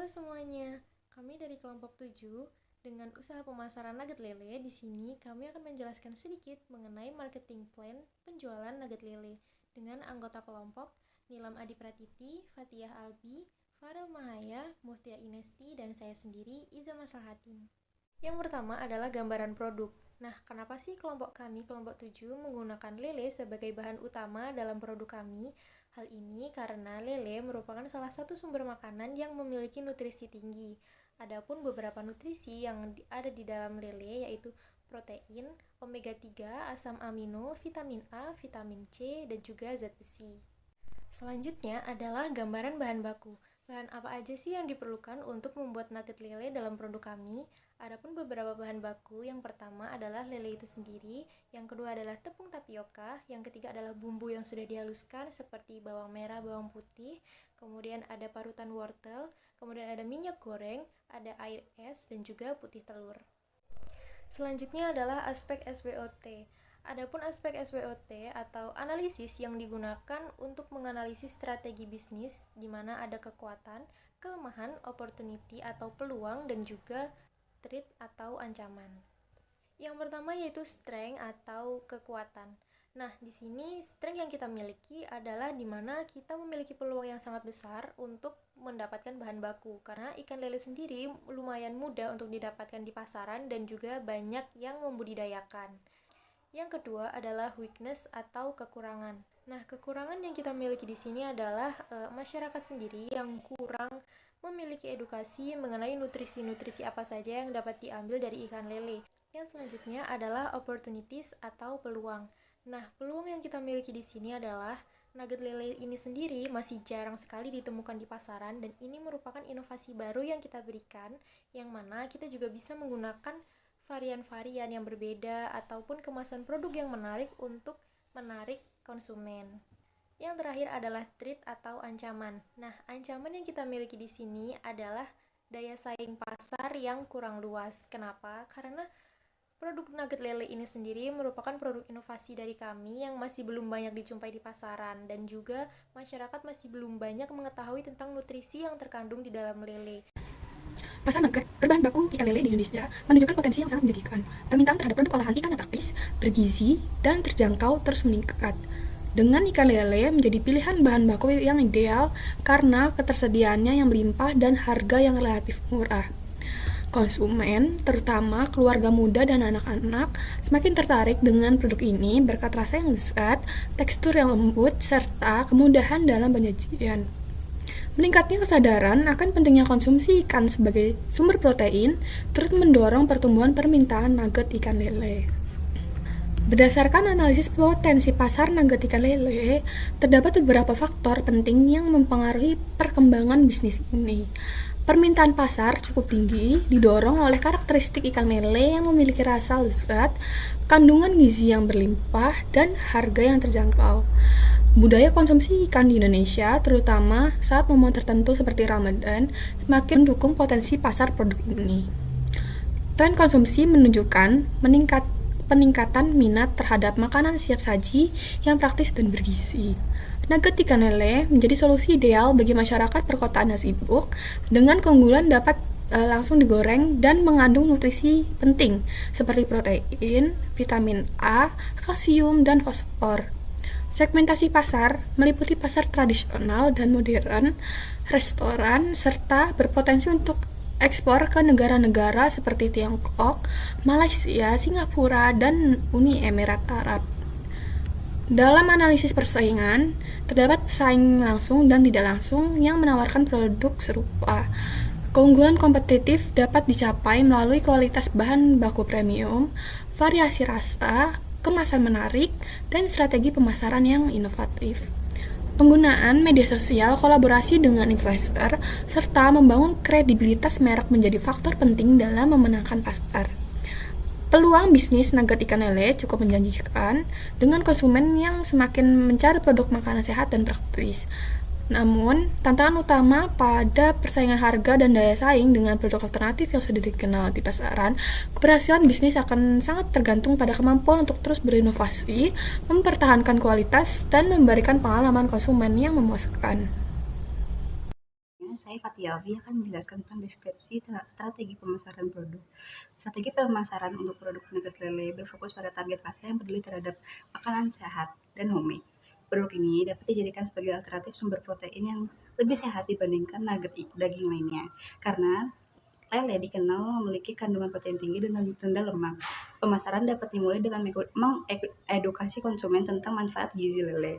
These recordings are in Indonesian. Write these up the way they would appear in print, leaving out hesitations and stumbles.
semuanya, kami dari kelompok 7 dengan usaha pemasaran nugget lele. Di sini kami akan menjelaskan sedikit mengenai marketing plan penjualan nugget lele dengan anggota kelompok Nilam Adi Pratiti, Fatihah Albi, Farel Mahaya, Muhtia Inesti, dan saya sendiri, Iza Maslahatin. Yang pertama adalah gambaran produk. Nah, kenapa sih kelompok kami, kelompok 7, menggunakan lele sebagai bahan utama dalam produk kami? Hal ini karena lele merupakan salah satu sumber makanan yang memiliki nutrisi tinggi. Adapun beberapa nutrisi yang ada di dalam lele yaitu protein, omega 3, asam amino, vitamin A, vitamin C, dan juga zat besi. Selanjutnya adalah gambaran bahan baku. Bahan apa aja sih yang diperlukan untuk membuat nugget lele dalam produk kami? Adapun beberapa bahan baku, yang pertama adalah lele itu sendiri, yang kedua adalah tepung tapioka, yang ketiga adalah bumbu yang sudah dihaluskan seperti bawang merah, bawang putih, kemudian ada parutan wortel, kemudian ada minyak goreng, ada air es, dan juga putih telur. Selanjutnya adalah aspek SWOT. Adapun aspek SWOT atau analisis yang digunakan untuk menganalisis strategi bisnis di mana ada kekuatan, kelemahan, opportunity atau peluang, dan juga threat atau ancaman. Yang pertama yaitu strength atau kekuatan. Nah, di sini strength yang kita miliki adalah di mana kita memiliki peluang yang sangat besar untuk mendapatkan bahan baku karena ikan lele sendiri lumayan mudah untuk didapatkan di pasaran dan juga banyak yang membudidayakan. Yang kedua adalah weakness atau kekurangan. Nah, kekurangan yang kita miliki di sini adalah masyarakat sendiri yang kurang memiliki edukasi mengenai nutrisi-nutrisi apa saja yang dapat diambil dari ikan lele. Yang selanjutnya adalah opportunities atau peluang. Nah, peluang yang kita miliki di sini adalah nugget lele ini sendiri masih jarang sekali ditemukan di pasaran dan ini merupakan inovasi baru yang kita berikan, yang mana kita juga bisa menggunakan varian-varian yang berbeda ataupun kemasan produk yang menarik untuk menarik konsumen. Yang terakhir adalah threat atau ancaman. Nah, ancaman yang kita miliki di sini adalah daya saing pasar yang kurang luas. Kenapa? Karena produk nugget lele ini sendiri merupakan produk inovasi dari kami yang masih belum banyak dijumpai di pasaran dan juga masyarakat masih belum banyak mengetahui tentang nutrisi yang terkandung di dalam lele. Pasar nugget berbahan baku ikan lele di Indonesia menunjukkan potensi yang sangat menjanjikan. Permintaan terhadap produk olahan ikan yang praktis, bergizi, dan terjangkau terus meningkat. Dengan ikan lele menjadi pilihan bahan baku yang ideal karena ketersediaannya yang melimpah dan harga yang relatif murah. Konsumen, terutama keluarga muda dan anak-anak, semakin tertarik dengan produk ini berkat rasa yang lezat, tekstur yang lembut, serta kemudahan dalam penyajian. Meningkatnya kesadaran akan pentingnya konsumsi ikan sebagai sumber protein turut mendorong pertumbuhan permintaan nugget ikan lele. Berdasarkan analisis potensi pasar nugget ikan lele, terdapat beberapa faktor penting yang mempengaruhi perkembangan bisnis ini. Permintaan pasar cukup tinggi, didorong oleh karakteristik ikan lele yang memiliki rasa lezat, kandungan gizi yang berlimpah, dan harga yang terjangkau. Budaya konsumsi ikan di Indonesia, terutama saat momen tertentu seperti Ramadan, semakin mendukung potensi pasar produk ini. Tren konsumsi menunjukkan peningkatan minat terhadap makanan siap saji yang praktis dan bergizi. Nugget ikan lele menjadi solusi ideal bagi masyarakat perkotaan yang sibuk, dengan keunggulan dapat langsung digoreng dan mengandung nutrisi penting seperti protein, vitamin A, kalsium, dan fosfor. Segmentasi pasar meliputi pasar tradisional dan modern, restoran, serta berpotensi untuk ekspor ke negara-negara seperti Tiongkok, Malaysia, Singapura, dan Uni Emirat Arab. Dalam analisis persaingan, terdapat pesaing langsung dan tidak langsung yang menawarkan produk serupa. Keunggulan kompetitif dapat dicapai melalui kualitas bahan baku premium, variasi rasa, kemasan menarik, dan strategi pemasaran yang inovatif. Penggunaan media sosial, kolaborasi dengan influencer, serta membangun kredibilitas merek menjadi faktor penting dalam memenangkan pasar. Peluang bisnis nugget ikan lele cukup menjanjikan dengan konsumen yang semakin mencari produk makanan sehat dan praktis. Namun, tantangan utama pada persaingan harga dan daya saing dengan produk alternatif yang sudah dikenal di pasaran, keberhasilan bisnis akan sangat tergantung pada kemampuan untuk terus berinovasi, mempertahankan kualitas, dan memberikan pengalaman konsumen yang memuaskan. saya Fatia Alfi akan menjelaskan tentang deskripsi strategi pemasaran produk. Strategi pemasaran untuk produk nugget lele berfokus pada target pasar yang peduli terhadap makanan sehat dan homemade. Produk ini dapat dijadikan sebagai alternatif sumber protein yang lebih sehat dibandingkan nugget daging lainnya, karena lele dikenal memiliki kandungan protein tinggi dan rendah lemak. Pemasaran dapat dimulai dengan mengedukasi konsumen tentang manfaat gizi lele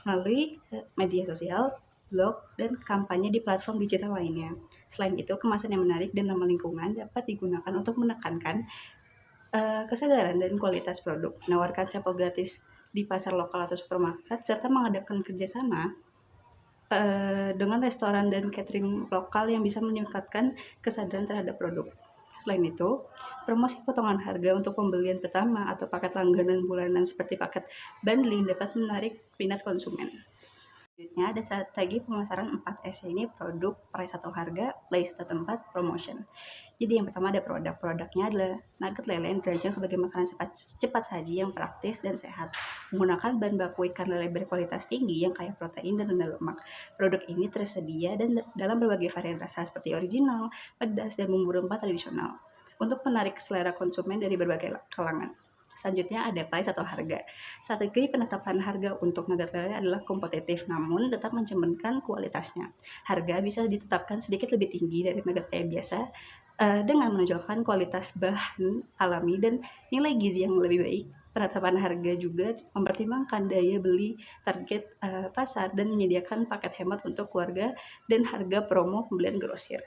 melalui media sosial, blog, dan kampanye di platform digital lainnya. Selain itu, kemasan yang menarik dan ramah lingkungan dapat digunakan untuk menekankan kesadaran dan kualitas produk, menawarkan sampel gratis di pasar lokal atau supermarket, serta mengadakan kerjasama dengan restoran dan catering lokal yang bisa meningkatkan kesadaran terhadap produk. Selain itu, promosi potongan harga untuk pembelian pertama atau paket langganan bulanan seperti paket bundling dapat menarik minat konsumen. Selanjutnya ada strategi pemasaran 4S, ini produk, price atau harga, place atau tempat, promotion. Jadi yang pertama ada produk. Produknya adalah nugget lele yang dirancang sebagai makanan cepat saji yang praktis dan sehat, menggunakan bahan baku ikan lele berkualitas tinggi yang kaya protein dan rendah lemak. Produk ini tersedia dan dalam berbagai varian rasa seperti original, pedas, dan bumbu rempah tradisional untuk menarik selera konsumen dari berbagai kalangan. Selanjutnya ada price atau harga. Strategi penetapan harga untuk nugget lele adalah kompetitif namun tetap mencerminkan kualitasnya. Harga bisa ditetapkan sedikit lebih tinggi dari nugget lele biasa dengan menunjukkan kualitas bahan alami dan nilai gizi yang lebih baik. Penetapan harga juga mempertimbangkan daya beli target pasar dan menyediakan paket hemat untuk keluarga dan harga promo pembelian grosir.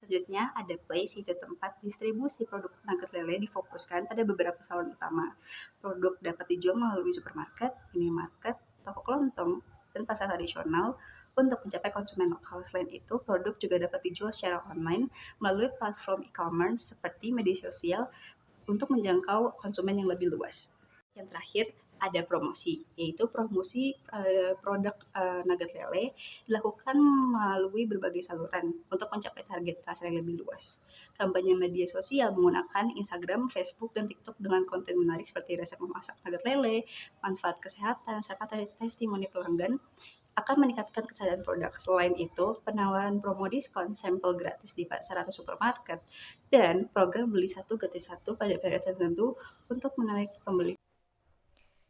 Selanjutnya ada place, itu tempat distribusi produk nugget lele difokuskan pada beberapa salon utama. Produk dapat dijual melalui supermarket, minimarket, toko kelontong, dan pasar tradisional untuk mencapai konsumen lokal. Selain itu, produk juga dapat dijual secara online melalui platform e-commerce seperti media sosial untuk menjangkau konsumen yang lebih luas. Yang terakhir ada promosi, yaitu promosi produk nugget lele dilakukan melalui berbagai saluran untuk mencapai target pasar yang lebih luas. Kampanye media sosial menggunakan Instagram, Facebook, dan TikTok dengan konten menarik seperti resep memasak nugget lele, manfaat kesehatan, serta testimoni pelanggan akan meningkatkan kesadaran produk. Selain itu, penawaran promo diskon, sampel gratis di pasar atau supermarket, dan program beli satu gratis satu pada periode tertentu untuk menarik pembeli.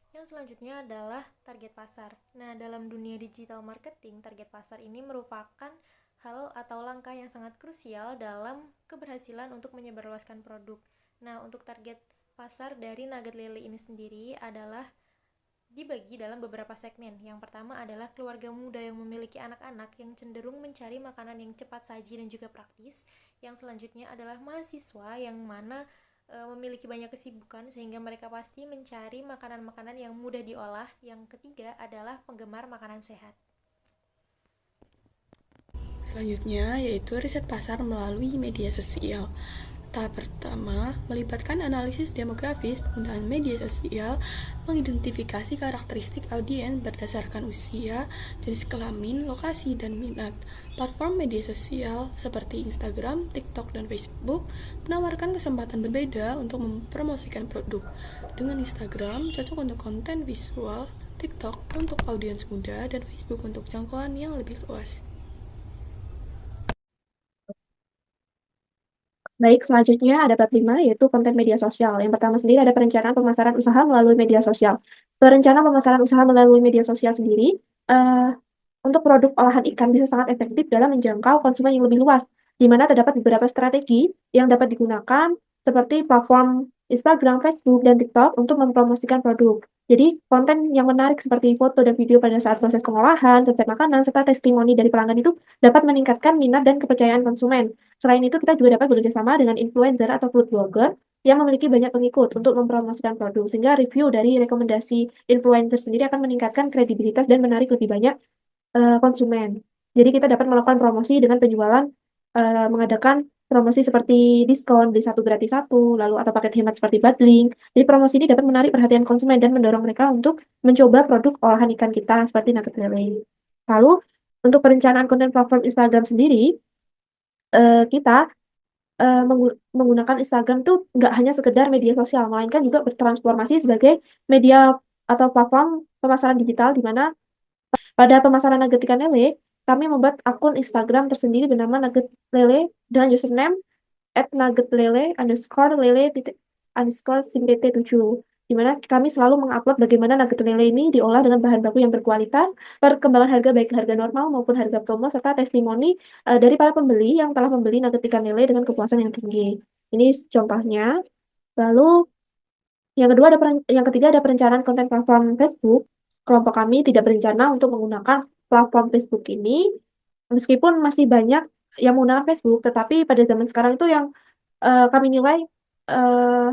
Yang selanjutnya adalah target pasar. Nah, dalam dunia digital marketing, target pasar ini merupakan hal atau langkah yang sangat krusial dalam keberhasilan untuk menyebarluaskan produk. Nah, untuk target pasar dari nugget lele ini sendiri adalah dibagi dalam beberapa segmen. Yang pertama adalah keluarga muda yang memiliki anak-anak yang cenderung mencari makanan yang cepat saji dan juga praktis. Yang selanjutnya adalah mahasiswa yang mana memiliki banyak kesibukan sehingga mereka pasti mencari makanan-makanan yang mudah diolah. Yang ketiga adalah penggemar makanan sehat. Selanjutnya yaitu riset pasar melalui media sosial. Tahap pertama, melibatkan analisis demografis penggunaan media sosial, mengidentifikasi karakteristik audiens berdasarkan usia, jenis kelamin, lokasi, dan minat. Platform media sosial seperti Instagram, TikTok, dan Facebook menawarkan kesempatan berbeda untuk mempromosikan produk. Dengan Instagram cocok untuk konten visual, TikTok untuk audiens muda, dan Facebook untuk jangkauan yang lebih luas. Baik, selanjutnya ada bab 5, yaitu konten media sosial. Yang pertama sendiri ada perencanaan pemasaran usaha melalui media sosial. Perencanaan pemasaran usaha melalui media sosial sendiri, untuk produk olahan ikan bisa sangat efektif dalam menjangkau konsumen yang lebih luas, di mana terdapat beberapa strategi yang dapat digunakan, seperti platform Instagram, Facebook, dan TikTok untuk mempromosikan produk. Jadi, konten yang menarik seperti foto dan video pada saat proses pengolahan, resep makanan, serta testimoni dari pelanggan itu dapat meningkatkan minat dan kepercayaan konsumen. Selain itu, kita juga dapat bekerja sama dengan influencer atau food blogger yang memiliki banyak pengikut untuk mempromosikan produk, sehingga review dari rekomendasi influencer sendiri akan meningkatkan kredibilitas dan menarik lebih banyak konsumen. Jadi kita dapat melakukan promosi dengan penjualan, mengadakan promosi seperti diskon, beli satu gratis satu, lalu atau paket hemat seperti bundling. Jadi promosi ini dapat menarik perhatian konsumen dan mendorong mereka untuk mencoba produk olahan ikan kita seperti nugget lele. Lalu untuk perencanaan konten platform Instagram sendiri, kita menggunakan Instagram tuh nggak hanya sekedar media sosial, melainkan juga bertransformasi sebagai media atau platform pemasaran digital, di mana pada pemasaran nugget ikan lele, kami membuat akun Instagram tersendiri bernama Nugget Lele dengan username @nuggetlele_lele titik underscore simpt7, di mana kami selalu mengupload bagaimana nugget lele ini diolah dengan bahan baku yang berkualitas, perkembangan harga baik harga normal maupun harga promo, serta testimoni dari para pembeli yang telah membeli nugget ikan lele dengan kepuasan yang tinggi. Ini contohnya. Lalu yang ketiga ada perencanaan konten platform Facebook. Kelompok kami tidak berencana untuk menggunakan platform Facebook ini, meskipun masih banyak yang menggunakan Facebook, tetapi pada zaman sekarang itu yang kami nilai eh,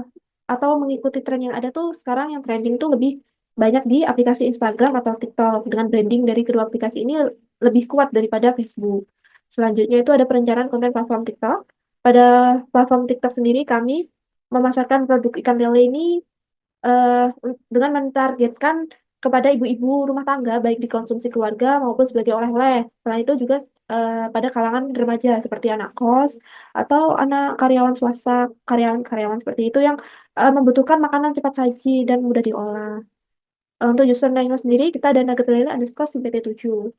atau mengikuti tren yang ada tuh sekarang yang trending tuh lebih banyak di aplikasi Instagram atau TikTok, dengan branding dari kedua aplikasi ini lebih kuat daripada Facebook. Selanjutnya itu ada perencanaan konten platform TikTok. Pada platform TikTok sendiri kami memasarkan produk ikan lele ini dengan mentargetkan kepada ibu-ibu rumah tangga, baik dikonsumsi keluarga maupun sebagai oleh-oleh. Selain itu juga pada kalangan remaja seperti anak kos atau anak karyawan swasta, karyawan-karyawan seperti itu yang membutuhkan makanan cepat saji dan mudah diolah. Untuk username sendiri kita ada nuggetlele_simpt7.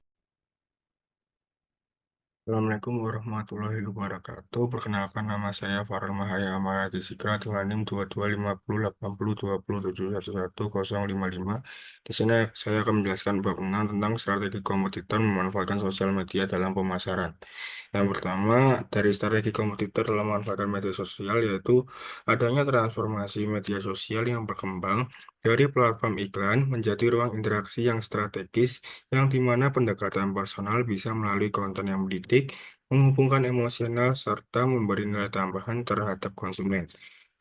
Assalamualaikum warahmatullahi wabarakatuh. Perkenalkan, nama saya Farel Mahaya Amarati Sikra dengan NIM 22508020711055. Di sini saya akan menjelaskan bab 6 tentang strategi kompetitor memanfaatkan sosial media dalam pemasaran. Yang pertama, dari strategi kompetitor dalam memanfaatkan media sosial yaitu adanya transformasi media sosial yang berkembang dari platform iklan menjadi ruang interaksi yang strategis, yang dimana pendekatan personal bisa melalui konten yang mendidik, menghubungkan emosional, serta memberi nilai tambahan terhadap konsumen.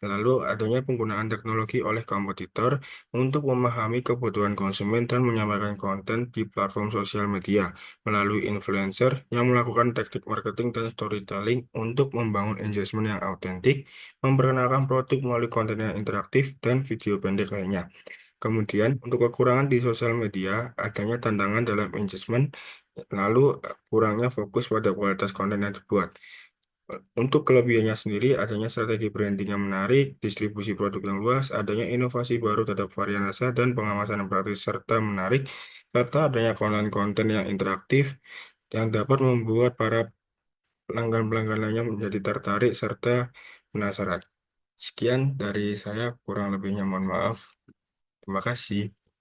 Lalu adanya penggunaan teknologi oleh kompetitor untuk memahami kebutuhan konsumen dan menyampaikan konten di platform sosial media melalui influencer yang melakukan teknik marketing dan storytelling untuk membangun engagement yang autentik, memperkenalkan produk melalui konten yang interaktif dan video pendek lainnya. Kemudian, untuk kekurangan di sosial media, adanya tantangan dalam engagement, lalu kurangnya fokus pada kualitas konten yang dibuat. Untuk kelebihannya sendiri, adanya strategi branding yang menarik, distribusi produk yang luas, adanya inovasi baru terhadap varian rasa dan pengawasan yang praktis serta menarik, serta adanya konten-konten yang interaktif yang dapat membuat para pelanggan-pelanggan lainnya menjadi tertarik serta penasaran. Sekian dari saya, kurang lebihnya mohon maaf. Terima kasih.